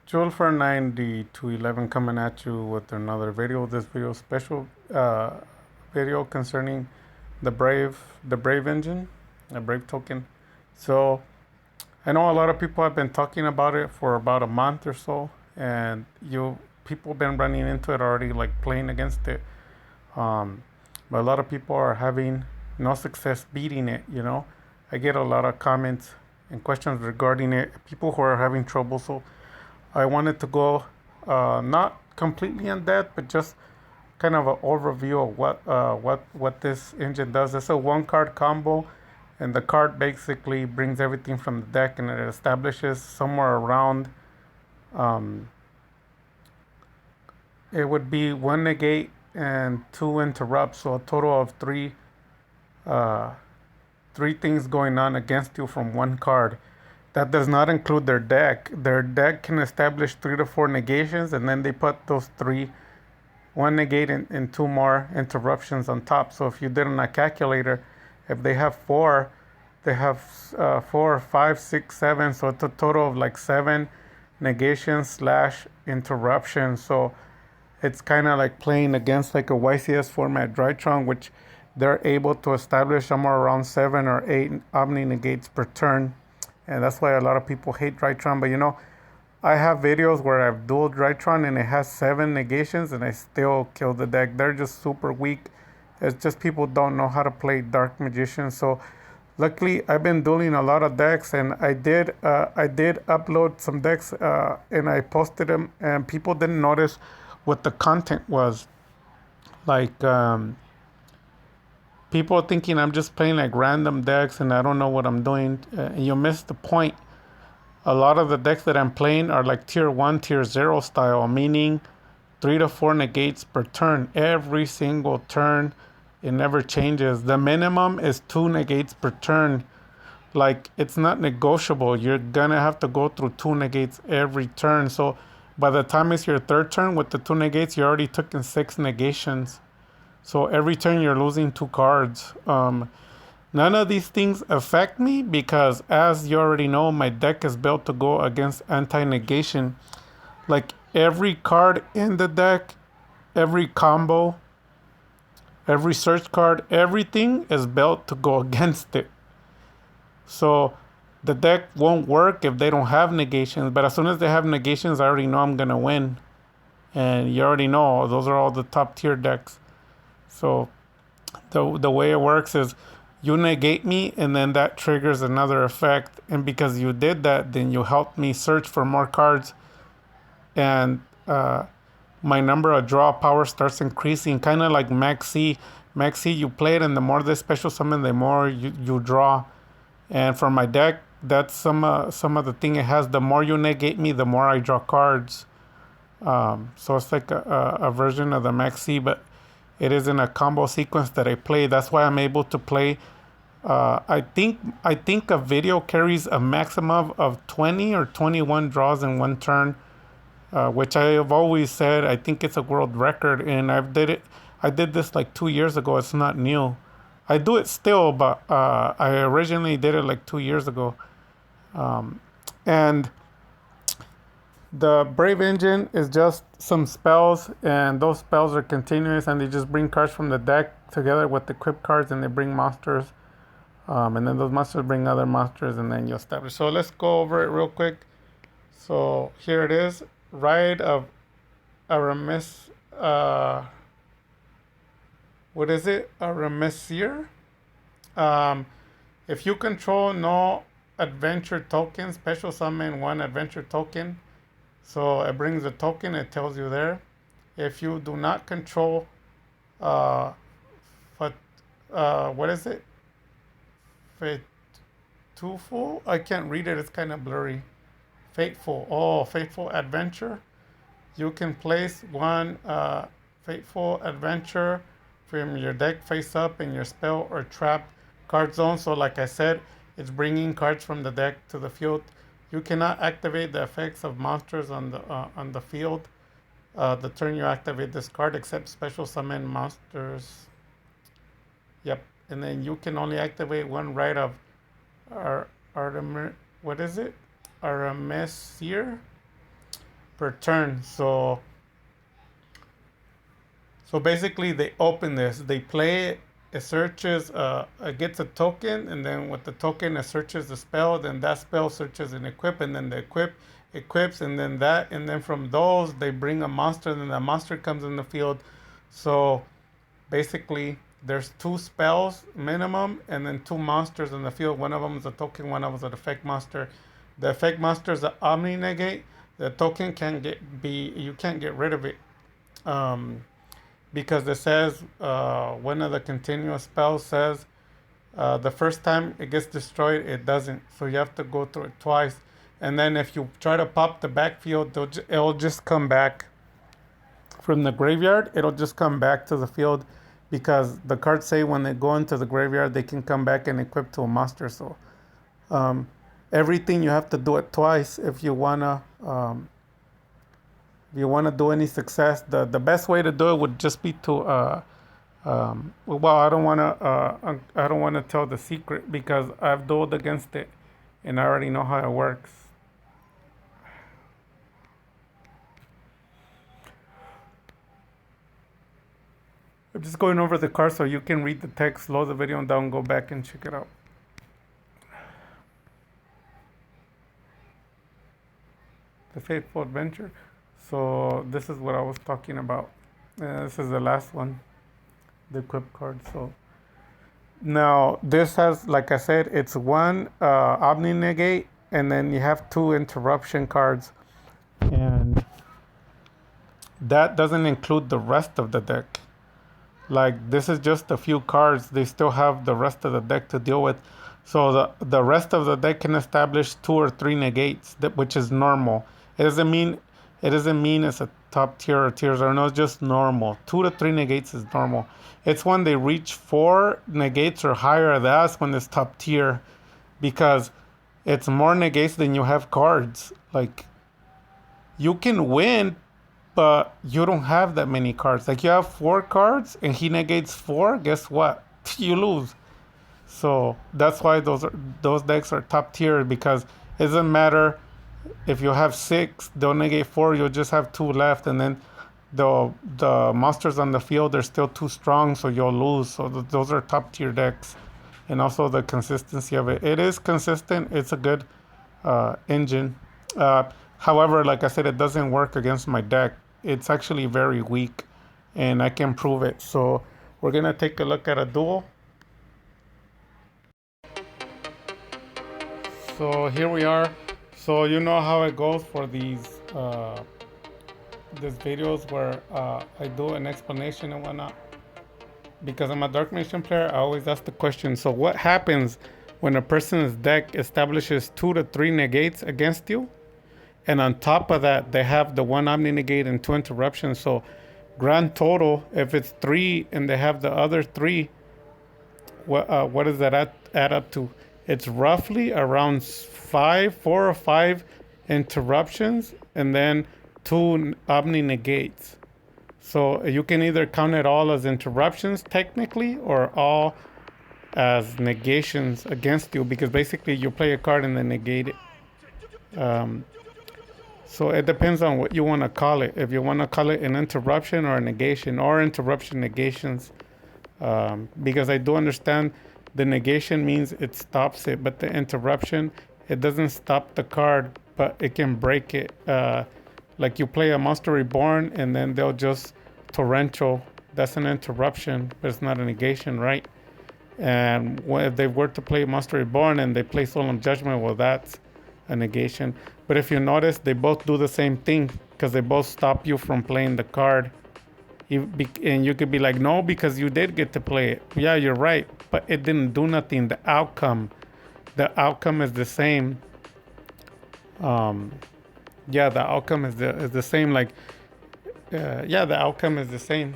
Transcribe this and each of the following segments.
Joel for 9211 coming at you with another video. This video special video concerning the Brave engine, the Brave token. So I know a lot of people have been talking about it for about a month or so, and you people been running into it already, like playing against it. Um, but a lot of people are having no success beating it. I get a lot of comments and questions regarding it. People who are having trouble. So I wanted to go not completely in depth, but just kind of an overview of what this engine does. It's a one card combo, and the card basically brings everything from the deck, and it establishes somewhere around. Um, it would be one negate and two interrupts, so a total of uh, three things going on against you from one card. That does not include their deck. Their deck can establish three to four negations, and then they put those three, one negate and two more interruptions on top. So if you did on a calculator, if they have four, they have four, five, six, seven. So it's a total of like seven negations slash interruptions. So it's kind of like playing against like a YCS format Drytron, which they're able to establish somewhere around seven or eight Omni negates per turn. And that's why a lot of people hate Drytron. But I have videos where I've dual Drytron and it has seven negations and I still kill the deck. They're just super weak. It's just people don't know how to play Dark Magician. So luckily I've been dueling a lot of decks, and I did upload some decks and I posted them, and people didn't notice what the content was. Like people thinking I'm just playing like random decks and I don't know what I'm doing. You missed the point. A lot of the decks that I'm playing are like tier 1, tier 0 style, meaning 3 to 4 negates per turn. Every single turn, it never changes. The minimum is 2 negates per turn. Like, it's not negotiable. You're gonna have to go through 2 negates every turn. So by the time it's your third turn with the 2 negates, you already took in 6 negations. So every turn you're losing 2 cards. None of these things affect me because, as you already know, my deck is built to go against anti-negation. Like, every card in the deck, every combo, every search card, everything is built to go against it. So the deck won't work if they don't have negations. But as soon as they have negations, I already know I'm going to win. And you already know those are all the top tier decks. So the way it works is you negate me, and then that triggers another effect. And because you did that, then you help me search for more cards, and my number of draw power starts increasing, kind of like Max C. Max C, you play it, and the more they special summon, the more you draw. And for my deck, that's some of the thing it has. The more you negate me, the more I draw cards. So it's like a version of the Max C, but it is in a combo sequence that I play. That's why I'm able to play. I think a video carries a maximum of 20 or 21 draws in one turn, which I have always said I think it's a world record, and I did this like 2 years ago. It's not new. I do it still, but I originally did it like 2 years ago. And the Brave engine is just some spells, and those spells are continuous, and they just bring cards from the deck together with equipped cards, and they bring monsters. And then those monsters bring other monsters, and then you establish. So let's go over it real quick. So here it is. Ride of Aramis. What is it? Aramesir. Um, if you control no adventure token, special summon one adventure token. So it brings a token, it tells you there. If you do not control, uh, but, what is it? Fateful? I can't read it, it's kind of blurry. Fateful. Oh, Fateful Adventure. You can place one Fateful Adventure from your deck face up in your spell or trap card zone. So like I said, it's bringing cards from the deck to the field. You cannot activate the effects of monsters on the field the turn you activate this card, except special summon monsters. Yep. And then you can only activate one right of Ar- Artemis. What is it? Aramesir. per turn. So basically, they open this, they play it, it searches, it gets a token, and then with the token, it searches the spell. Then that spell searches an equip, and then the equips, and then that, and then from those, they bring a monster, and then the monster comes in the field. So basically, there's two spells minimum, and then two monsters in the field. One of them is a token, one of them is an effect monster. The effect monster is the Omni Negate. The token you can't get rid of it. Um, because it says one of the continuous spells says the first time it gets destroyed, it doesn't. So you have to go through it twice. And then if you try to pop the backfield, it'll just come back from the graveyard. It'll just come back to the field because the cards say when they go into the graveyard, they can come back and equip to a monster. So um, everything you have to do it twice if you wanna. If you want to do any success, the best way to do it would just be to well, I don't want to tell the secret because I've dueled against it and I already know how it works. I'm just going over the card so you can read the text, slow the video down, go back and check it out. The Faithful Adventure. So this is what I was talking about. This is the last one, the equip card. So now this has, like I said, it's one Omni Negate, and then you have two interruption cards, and that doesn't include the rest of the deck. Like this is just a few cards. They still have the rest of the deck to deal with. So the rest of the deck can establish 2 or 3 negates, which is normal. It doesn't mean it's a top tier or tiers or no, it's just normal. 2 to 3 negates is normal. It's when they reach 4 negates or higher, that's when it's top tier, because it's more negates than you have cards. Like you can win, but you don't have that many cards. Like you have 4 cards and he negates 4, guess what? You lose. So that's why those decks are top tier, because it doesn't matter if you have 6, they'll negate 4, you'll just have 2 left, and then the monsters on the field are still too strong, so you'll lose. So those are top tier decks, and also the consistency of it. It is consistent. It's a good engine. However, like I said, it doesn't work against my deck. It's actually very weak, and I can prove it. So we're gonna take a look at a duel. So here we are. So you know how it goes for these videos where I do an explanation and whatnot. Because I'm a Dark Nation player, I always ask the question, so what happens when a person's deck establishes 2 to 3 negates against you? And on top of that, they have the 1 Omni Negate and 2 interruptions. So grand total, if it's 3 and they have the other 3, what does that add up to? It's roughly around 4 or 5 interruptions and then 2 Omni Negates. So you can either count it all as interruptions technically or all as negations against you, because basically you play a card and then negate it. So it depends on what you want to call it. If you want to call it an interruption or a negation, or interruption negations, because I do understand the negation means it stops it, but the interruption, it doesn't stop the card, but it can break it. Like you play a Monster Reborn and then they'll just torrential. That's an interruption, but it's not a negation, right? And if they were to play Monster Reborn and they play Solemn Judgment, well, that's a negation. But if you notice, they both do the same thing because they both stop you from playing the card. And you could be like, no, because you did get to play it. Yeah, you're right, but it didn't do nothing. The outcome is the same. Yeah, the outcome is the same. Like, yeah, the outcome is the same.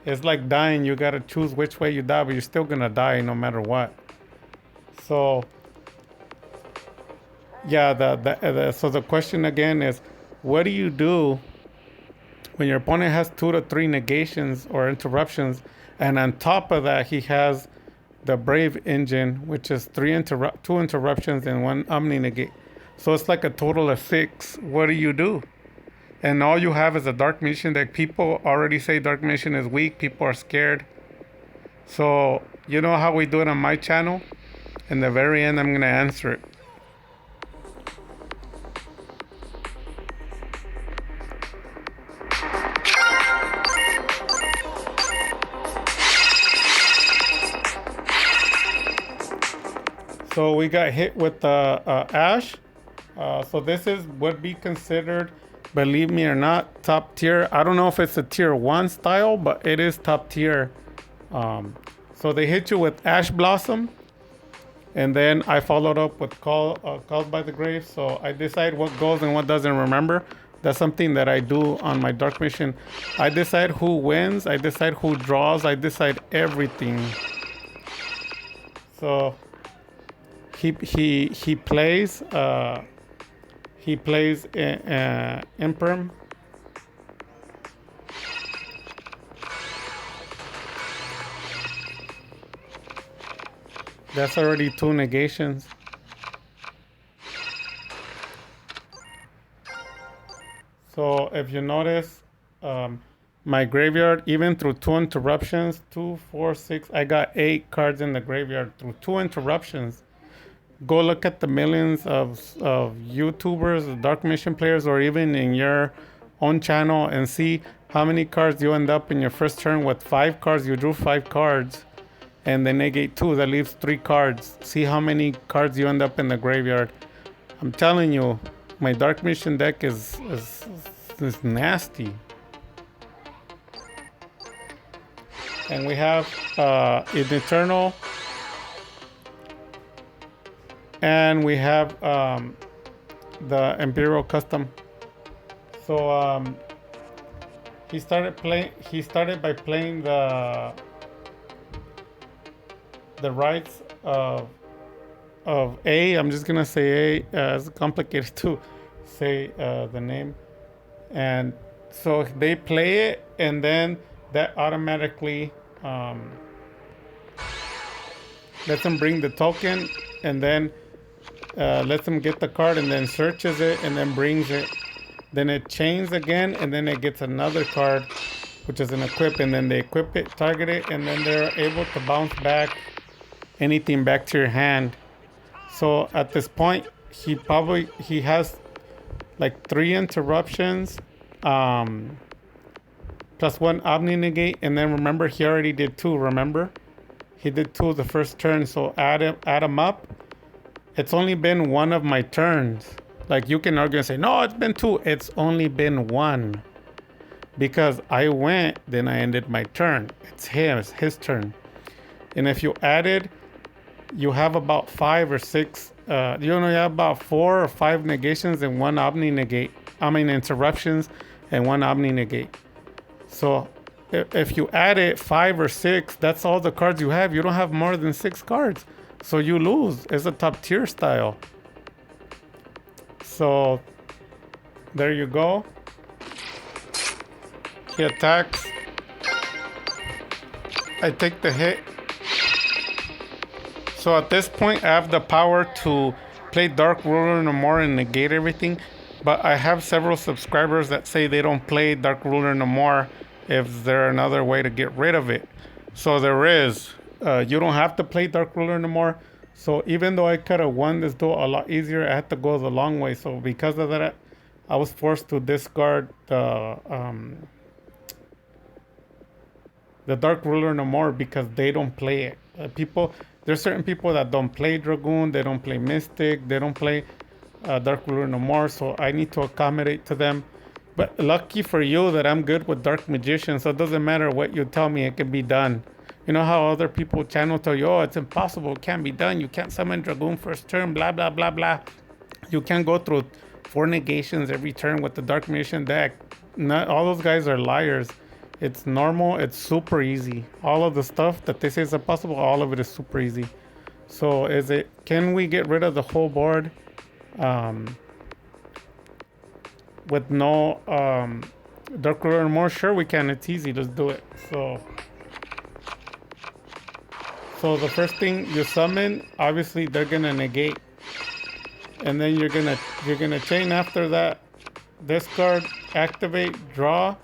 It's like dying. You gotta choose which way you die, but you're still gonna die no matter what. So, yeah, so the question again is, what do you do when your opponent has 2 to 3 negations or interruptions, and on top of that he has the Brave Engine, which is 2 interruptions and 1 Omni Negate. So it's like a total of 6. What do you do? and all you have is a Dark Magician deck. People already say Dark Magician is weak. People are scared. So, you know how we do it on my channel? In the very end, I'm going to answer it. So we got hit with the Ash. So this would be considered, believe me or not, top tier. I don't know if it's a tier 1 style, but it is top tier. So they hit you with Ash Blossom. And then I followed up with Called by the Grave. So I decide what goes and what doesn't. Remember, that's something that I do on my Dark Mission. I decide who wins. I decide who draws. I decide everything. So he plays Imperm. That's already 2 negations. So if you notice, my graveyard, even through 2 interruptions, 2, 4, 6, I got 8 cards in the graveyard through 2 interruptions. Go look at the millions of YouTubers, Dark Mission players, or even in your own channel and see how many cards you end up in your first turn with 5 cards. You drew 5 cards. And then negate 2, that leaves 3 cards. See how many cards you end up in the graveyard. I'm telling you, my Dark Mission deck is nasty. And we have in Eternal. And we have the Imperial Custom. So he started by playing the rights of A. I'm just gonna say A. It's complicated to say the name, and so they play it, and then that automatically lets them bring the token, and then lets them get the card, and then searches it, and then brings it. Then it chains again, and then it gets another card, which is an equip, and then they equip it, target it, and then they're able to bounce back anything back to your hand. So at this point, he has like 3 interruptions, plus 1 Omni negate, and then remember he already did 2. Remember, he did 2 the first turn. So add him up. It's only been 1 of my turns. Like, you can argue and say, no, it's been 2. It's only been 1 because I went, then I ended my turn. It's his turn. And if you added, you have about 5 or 6, you have about 4 or 5 negations and 1 Omni negate. Interruptions and 1 Omni negate. So if you added 5 or 6, that's all the cards you have. You don't have more than 6 cards. So you lose. It's a top tier style. So there you go. He attacks. I take the hit. So at this point, I have the power to play Dark Ruler no more and negate everything. But I have several subscribers that say they don't play Dark Ruler no more if there's another way to get rid of it. So there is. You don't have to play Dark Ruler no more. So even though I could have won this duel a lot easier, I had to go the long way. So because of that, I was forced to discard the Dark Ruler no more because they don't play it. There's certain people that don't play Dragoon, they don't play Mystic, they don't play Dark Ruler no more, so I need to accommodate to them. But lucky for you that I'm good with Dark Magician, so it doesn't matter what you tell me, it can be done. You know how other people channel tell you, oh, it's impossible, it can't be done, you can't summon Dragoon first turn, blah, blah, blah, blah. You can't go through 4 negations every turn with the Dark Magician deck. Not all those guys are liars. It's normal, it's super easy. All of the stuff that they say is impossible, all of it is super easy. So can we get rid of the whole board with no Dark Ruler anymore? Sure we can, it's easy, let's do it. So the first thing you summon, obviously they're gonna negate. And then you're gonna chain after that. discard, activate, draw,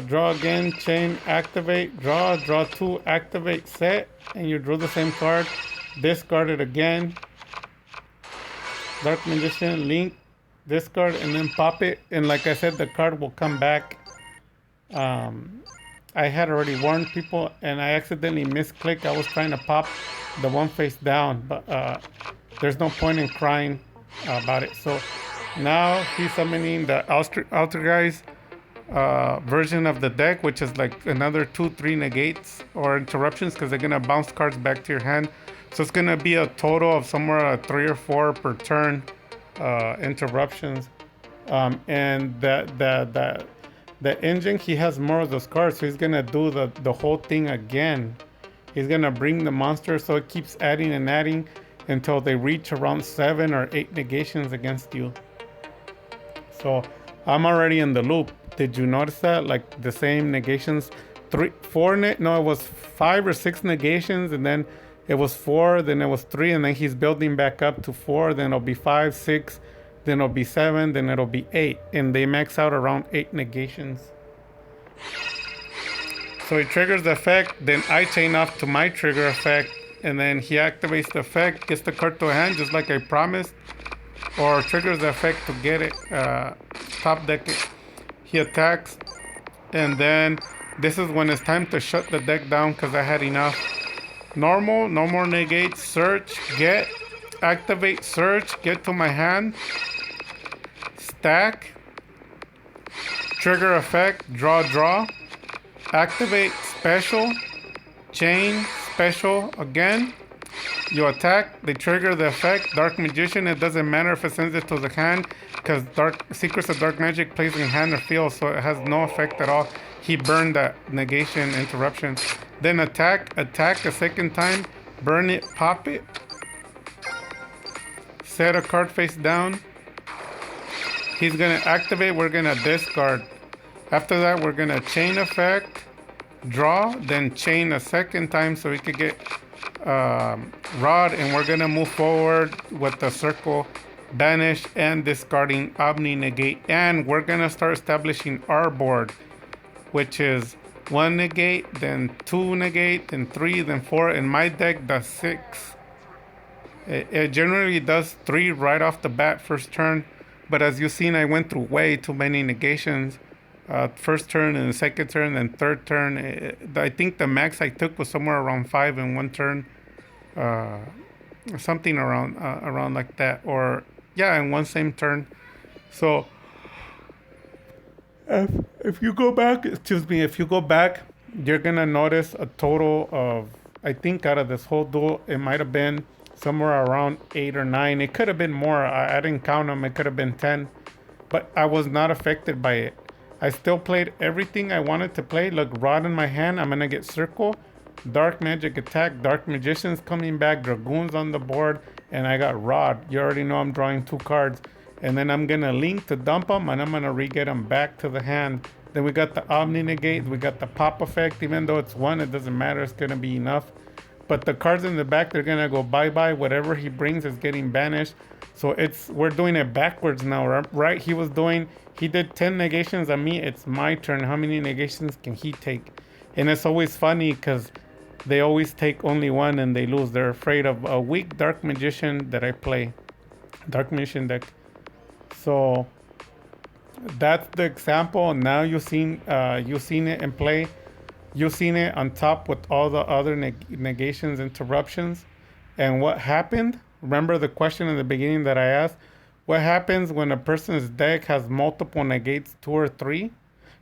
draw again, chain, activate, draw two, activate, set, and you drew the same card, discard it again, Dark Magician, link, discard, and then pop it, and like I said, the card will come back. I had already warned people, and I accidentally misclicked. I was trying to pop the one face down, but there's no point in crying about it. So now he's summoning the altergist version of the deck, which is like another 2-3 negates or interruptions, because they're gonna bounce cards back to your hand. So it's gonna be a total of somewhere 3 or 4 per turn interruptions. And the engine, he has more of those cards, so he's gonna do the whole thing again. He's gonna bring the monster, so it keeps adding and adding until they reach around 7 or 8 negations against you. So I'm already in the loop. Did you notice that? Like the same negations, it was 5 or 6 negations, and then it was 4, then it was 3, and then he's building back up to 4, then it'll be 5, 6, then it'll be 7, then it'll be 8, and they max out around 8 negations. So he triggers the effect, then I chain off to my trigger effect, and then he activates the effect, gets the card to a hand just like I promised, or triggers the effect to get it, top deck it. He attacks, and then this is when it's time to shut the deck down because I had enough. Normal, no more negates, search, get, activate, search, get to my hand, stack, trigger effect, draw, activate, special, chain, special again. You attack, they trigger the effect, Dark Magician. It doesn't matter if it sends it to the hand, because Secrets of Dark Magic plays in hand or field, so it has no effect at all. He burned that negation interruption. Then attack a second time, burn it, pop it, set a card face down. He's gonna activate, we're gonna discard. After that, we're gonna chain effect, draw, then chain a second time so we could get rod, and we're gonna move forward with the circle, banish, and discarding Omni negate, and we're gonna start establishing our board, which is 1 negate, then 2 negate, then 3, then 4, and my deck does 6. It generally does 3 right off the bat first turn, but as you've seen, I went through way too many negations. First turn and the second turn and third turn. I think the max I took was somewhere around 5 in one turn, something around like that, or yeah, in one same turn. So if you go back, you're gonna notice a total of, I think out of this whole duel, it might have been somewhere around 8 or 9. It could have been more. I didn't count them. It could have been 10, but I was not affected by it. I still played everything I wanted to play. Look, rod in my hand. I'm gonna get circle, dark magic attack, dark magicians coming back, dragoons on the board, and I got rod. You already know I'm drawing 2 cards, and then I'm gonna link to dump them, and I'm gonna re-get them back to the hand. Then we got the Omni negate, we got the pop effect. Even though it's 1, it doesn't matter. It's gonna be enough. But the cards in the back, they're gonna go bye-bye. Whatever he brings is getting banished. So we're doing it backwards now, right? He did 10 negations on me. It's my turn. How many negations can he take? And it's always funny because they always take only 1 and they lose. They're afraid of a weak Dark Magician that I play. Dark Magician deck. So that's the example. Now you've seen it in play. You've seen it on top with all the other negations, interruptions. And what happened? Remember the question in the beginning that I asked? What happens when a person's deck has multiple negates, 2 or 3?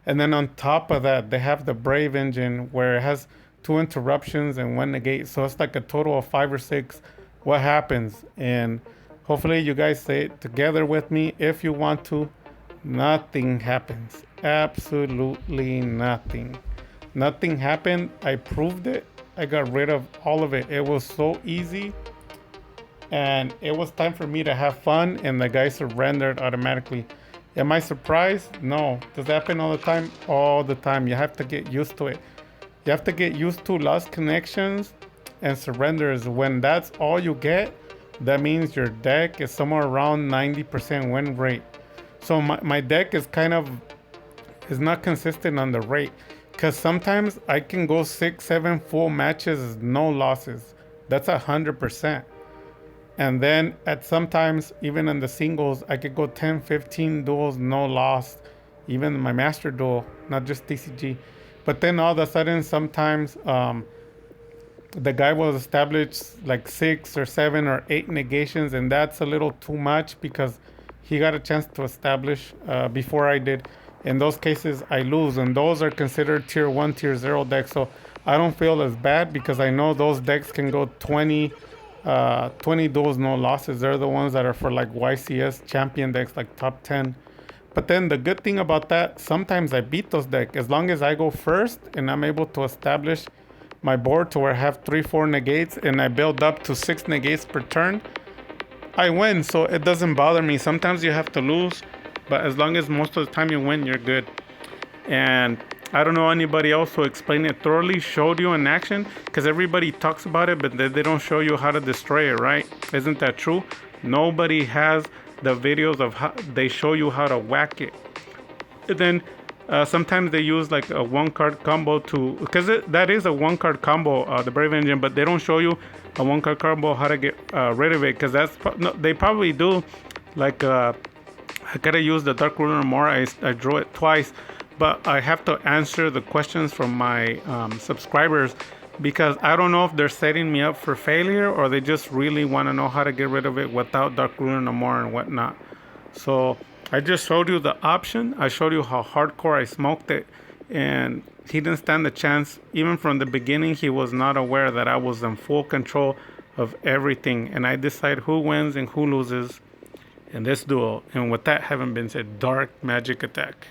And then on top of that, they have the Brave engine where it has 2 interruptions and 1 negate. So it's like a total of 5 or 6. What happens? And hopefully you guys say it together with me. If you want to, nothing happens. Absolutely nothing. Nothing happened. I proved it. I got rid of all of it. It was so easy. And it was time for me to have fun, and the guy surrendered automatically. Am I surprised? No. Does that happen all the time? All the time. You have to get used to it. You have to get used to lost connections and surrenders. When that's all you get, that means your deck is somewhere around 90% win rate. So my deck is kind of is not consistent on the rate, because sometimes I can go 6, 7 full matches, no losses. That's 100%. And then at sometimes, even in the singles, I could go 10, 15 duels, no loss. Even my master duel, not just TCG. But then all of a sudden, sometimes the guy will establish like 6 or 7 or 8 negations, and that's a little too much because he got a chance to establish before I did. In those cases, I lose, and those are considered tier 1, tier 0 decks. So I don't feel as bad because I know those decks can go 20 duels, no losses. They're the ones that are for like YCS champion decks, like top 10. But then the good thing about that, sometimes I beat those decks as long as I go first and I'm able to establish my board to where I have 3, 4 negates and I build up to 6 negates per turn. I win, so it doesn't bother me. Sometimes you have to lose, but as long as most of the time you win, you're good. And I don't know anybody else who explained it thoroughly, showed you in action, because everybody talks about it, but they don't show you how to destroy it, right? Isn't that true? Nobody has the videos of how they show you how to whack it. And then sometimes they use like a 1 card combo to, because that is a 1 card combo, the Brave Engine, but they don't show you a 1 card combo how to get rid of it, because no, they probably do. Like I gotta use the Dark Ruler more. I drew it twice, but I have to answer the questions from my subscribers, because I don't know if they're setting me up for failure or they just really want to know how to get rid of it without Dark Ruler no more and whatnot. So I just showed you the option. I showed you how hardcore I smoked it, and he didn't stand a chance. Even from the beginning, he was not aware that I was in full control of everything, and I decide who wins and who loses in this duel. And with that having been said, Dark Magic Attack.